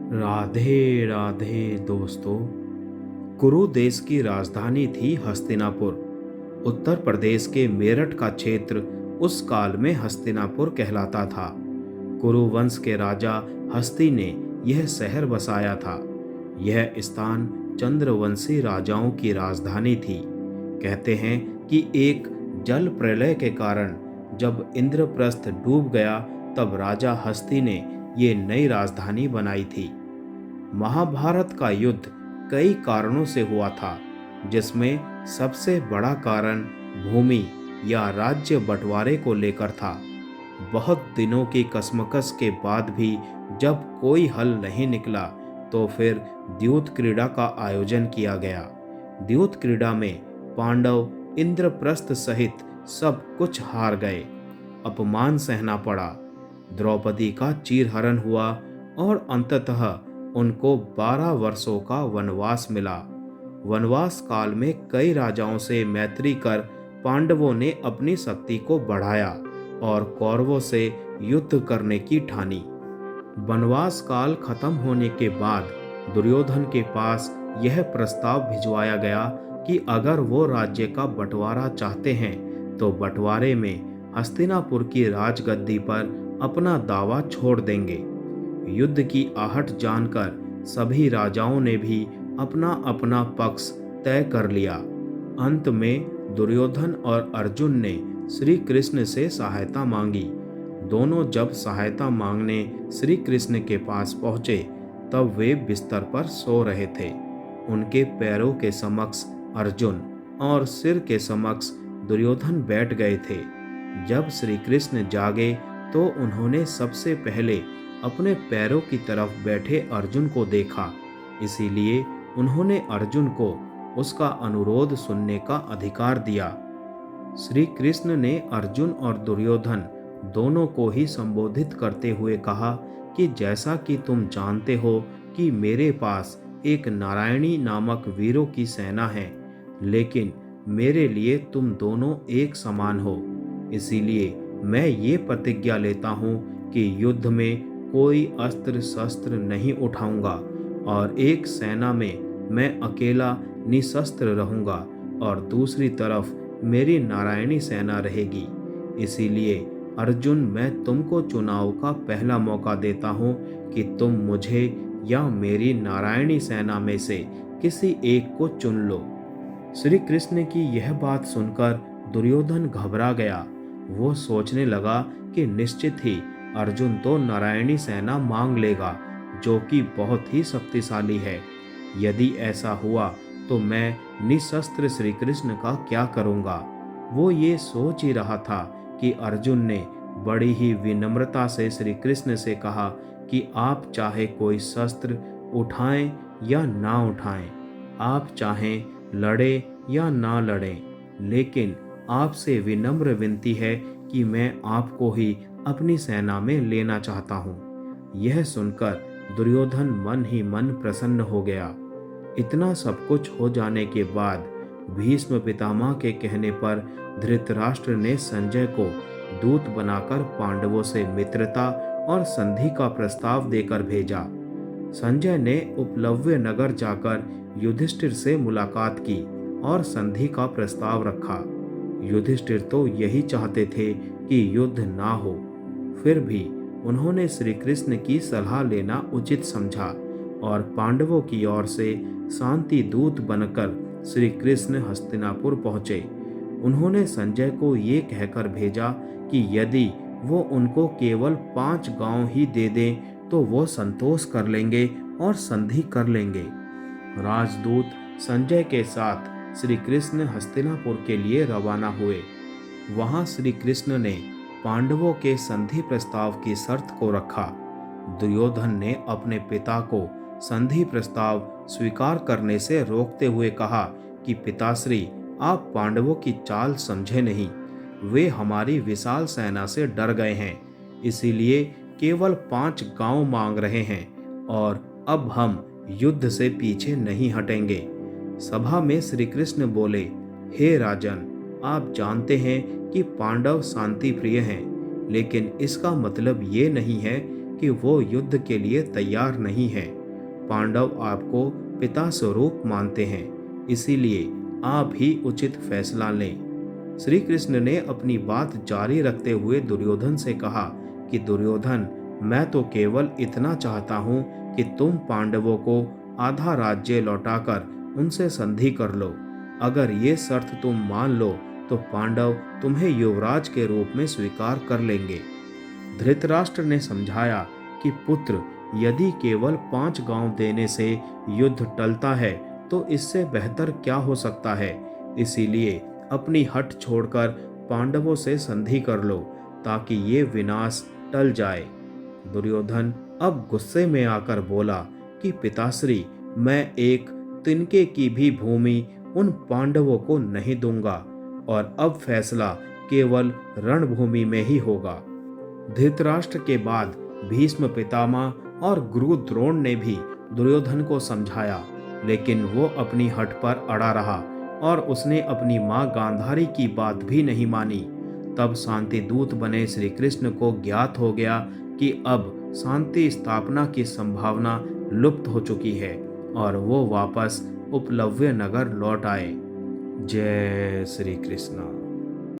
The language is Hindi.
राधे राधे दोस्तों। कुरु देश की राजधानी थी हस्तिनापुर। उत्तर प्रदेश के मेरठ का क्षेत्र उस काल में हस्तिनापुर कहलाता था। कुरु वंश के राजा हस्ती ने यह शहर बसाया था। यह स्थान चंद्रवंशी राजाओं की राजधानी थी। कहते हैं कि एक जल प्रलय के कारण जब इंद्रप्रस्थ डूब गया, तब राजा हस्ती ने ये नई राजधानी बनाई थी। महाभारत का युद्ध कई कारणों से हुआ था, जिसमें सबसे बड़ा कारण भूमि या राज्य बंटवारे को लेकर था। बहुत दिनों की कशमकश के बाद भी जब कोई हल नहीं निकला, तो फिर द्यूत क्रीड़ा का आयोजन किया गया। द्यूत क्रीड़ा में पांडव इंद्रप्रस्थ सहित सब कुछ हार गए। अपमान सहना पड़ा। द्रौपदी का चीरहरण हुआ और अंततः उनको 12 वर्षों का वनवास मिला। वनवास काल में कई राजाओं से मैत्री कर पांडवों ने अपनी शक्ति को बढ़ाया और कौरवों से युद्ध करने की ठानी। वनवास काल खत्म होने के बाद दुर्योधन के पास यह प्रस्ताव भिजवाया गया कि अगर वो राज्य का बंटवारा चाहते हैं तो बंटवारे में हस्तिनापुर की राजगद्दी पर अपना दावा छोड़ देंगे। युद्ध की आहट जानकर सभी राजाओं ने भी अपना अपना पक्ष तय कर लिया। अंत में दुर्योधन और अर्जुन ने श्री कृष्ण से सहायता मांगी। दोनों जब सहायता मांगने श्री कृष्ण के पास पहुंचे, तब वे बिस्तर पर सो रहे थे। उनके पैरों के समक्ष अर्जुन और सिर के समक्ष दुर्योधन बैठ गए थे। जब श्री कृष्ण जागे तो उन्होंने सबसे पहले अपने पैरों की तरफ बैठे अर्जुन को देखा। इसीलिए उन्होंने अर्जुन को उसका अनुरोध सुनने का अधिकार दिया। श्री कृष्ण ने अर्जुन और दुर्योधन दोनों को ही संबोधित करते हुए कहा कि जैसा कि तुम जानते हो कि मेरे पास एक नारायणी नामक वीरों की सेना है, लेकिन मेरे लिए तुम दोनों एक समान हो। इसीलिए मैं ये प्रतिज्ञा लेता हूँ कि युद्ध में कोई अस्त्र शस्त्र नहीं उठाऊंगा और एक सेना में मैं अकेला निशस्त्र रहूंगा और दूसरी तरफ मेरी नारायणी सेना रहेगी। इसीलिए अर्जुन, मैं तुमको चुनाव का पहला मौका देता हूँ कि तुम मुझे या मेरी नारायणी सेना में से किसी एक को चुन लो। श्री कृष्ण की यह बात सुनकर दुर्योधन घबरा गया। वो सोचने लगा कि निश्चित ही अर्जुन तो नारायणी सेना मांग लेगा, जो कि बहुत ही शक्तिशाली है। यदि ऐसा हुआ तो मैं निशस्त्र श्री कृष्ण का क्या करूंगा। वो ये सोच ही रहा था कि अर्जुन ने बड़ी ही विनम्रता से श्री कृष्ण से कहा कि आप चाहे कोई शस्त्र उठाएं या ना उठाएं, आप चाहें लड़े या ना लड़ें, लेकिन आपसे विनम्र विनती है कि मैं आपको ही अपनी सेना में लेना चाहता हूँ। यह सुनकर दुर्योधन मन ही मन प्रसन्न हो गया। इतना सब कुछ हो जाने के बाद भीष्म पितामह के कहने पर धृतराष्ट्र ने संजय को दूत बनाकर पांडवों से मित्रता और संधि का प्रस्ताव देकर भेजा। संजय ने उपलव्य नगर जाकर युधिष्ठिर से मुलाकात की और संधि का प्रस्ताव रखा। युधिष्ठिर तो यही चाहते थे कि युद्ध ना हो, फिर भी उन्होंने श्री कृष्ण की सलाह लेना उचित समझा और पांडवों की ओर से शांति दूत बनकर श्री कृष्ण हस्तिनापुर पहुंचे। उन्होंने संजय को ये कहकर भेजा कि यदि वो उनको केवल 5 गांव ही दे दें तो वो संतोष कर लेंगे और संधि कर लेंगे। राजदूत संजय के साथ श्री कृष्ण हस्तिनापुर के लिए रवाना हुए। वहां श्री कृष्ण ने पांडवों के संधि प्रस्ताव की शर्त को रखा। दुर्योधन ने अपने पिता को संधि प्रस्ताव स्वीकार करने से रोकते हुए कहा कि पिताश्री, आप पांडवों की चाल समझे नहीं। वे हमारी विशाल सेना से डर गए हैं, इसीलिए केवल 5 गांव मांग रहे हैं और अब हम युद्ध से पीछे नहीं हटेंगे। सभा में श्री कृष्ण बोले, हे राजन, आप जानते हैं कि पांडव शांति प्रिय हैं, लेकिन इसका मतलब ये नहीं है कि वो युद्ध के लिए तैयार नहीं है। पांडव आपको पिता स्वरूप मानते हैं, इसीलिए आप ही उचित फैसला लें। श्री कृष्ण ने अपनी बात जारी रखते हुए दुर्योधन से कहा कि दुर्योधन, मैं तो केवल इतना चाहता हूँ कि तुम पांडवों को आधा राज्य लौटाकर उनसे संधि कर लो। अगर ये शर्त तुम मान लो तो पांडव तुम्हें युवराज के रूप में स्वीकार कर लेंगे। धृतराष्ट्र ने समझाया कि पुत्र, यदि केवल 5 गांव देने से युद्ध टलता है तो इससे बेहतर क्या हो सकता है। इसीलिए अपनी हट छोड़कर पांडवों से संधि कर लो ताकि ये विनाश टल जाए। दुर्योधन अब गुस्से में आकर बोला कि पिताश्री, मैं एक तिनके की भी भूमि उन पांडवों को नहीं दूंगा और अब फैसला केवल रणभूमि में ही होगा। धृतराष्ट्र के बाद भीष्म पितामह और गुरु द्रोण ने भी दुर्योधन को समझाया, लेकिन वो अपनी हट पर अड़ा रहा और उसने अपनी मां गांधारी की बात भी नहीं मानी। तब शांति दूत बने श्री कृष्ण को ज्ञात हो गया कि अब शांति स्थापना की संभावना लुप्त हो चुकी है और वो वापस उपलव्य नगर लौट आए। जय श्री कृष्ण।